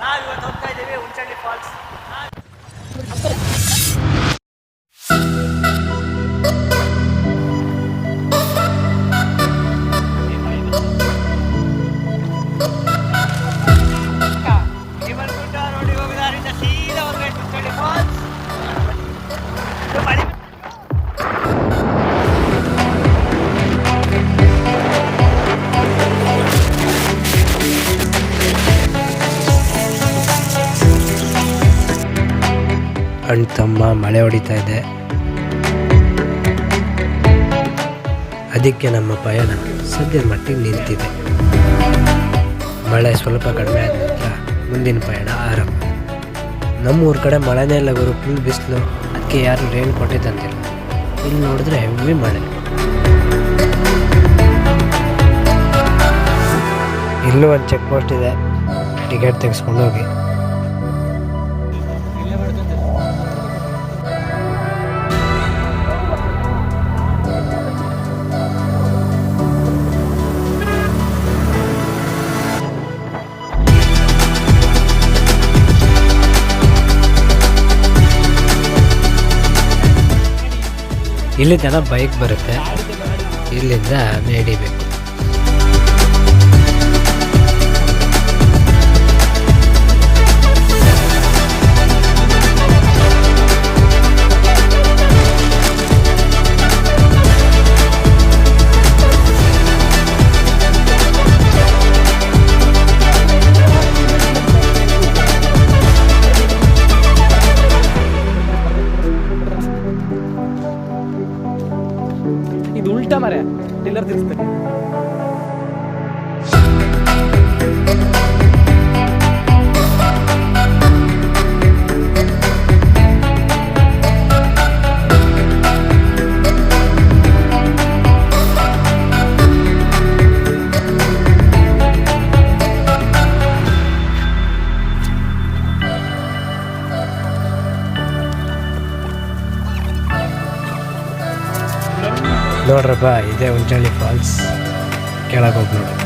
ನಾವಿವತ್ತು ಹೋಗ್ತಾ ಇದ್ದೀವಿ ಹುಣಸಳ್ಳಿ ಫಾಲ್ಸ್. ರೋಡಿಗೆ ಹೋಗಿದಾರಿಂದ ಸೀದಾ ಹೋದ್ರೆ ಹುಣಸಳ್ಳಿ ಫಾಲ್ಸ್. ಅಣ್ಣ ತಮ್ಮ ಮಳೆ ಹೊಡಿತಾ ಇದೆ, ಅದಕ್ಕೆ ನಮ್ಮ ಪಯಣ ಸದ್ಯದ ಮಟ್ಟಿಗೆ ನಿಂತಿದೆ. ಮಳೆ ಸ್ವಲ್ಪ ಕಡಿಮೆ ಆದ ನಂತರ ಮುಂದಿನ ಪಯಣ ಆರಂಭ. ನಮ್ಮೂರ ಕಡೆ ಮಳೆನೇ ಇಲ್ಲ ಗುರು, ಫುಲ್ ಬಿಸಿಲು. ಅದಕ್ಕೆ ಯಾರು ರೇನ್ ಕೊಟ್ಟೆ ತಂದಿಲ್ಲ. ಇಲ್ಲಿ ನೋಡಿದ್ರೆ ಹೆವಿ ಮಳೆ. ಇಲ್ಲೂ ಒಂದು ಚೆಕ್ ಪೋಸ್ಟ್ ಇದೆ, ಟಿಕೆಟ್ ತೆಗೆಸ್ಕೊಂಡು ಹೋಗಿ. ಇಲ್ಲಿ ತನಕ ಬೈಕ್ ಬರುತ್ತೆ, ಇಲ್ಲಿಂದ ನಡಿಬೇಕು. ಇದು ಉಲ್ಟಾ ಮರೆ ಟಿಲ್ಲರ್ ತಿರ್ಸ್ತಾರೆ. ನೋಡ್ರಪ್ಪ, ಇದೇ ಹುಣಸಳ್ಳಿ ಫಾಲ್ಸ್. ಕೆಳಗೆ ಹೋಗಿ ನೋಡಿ.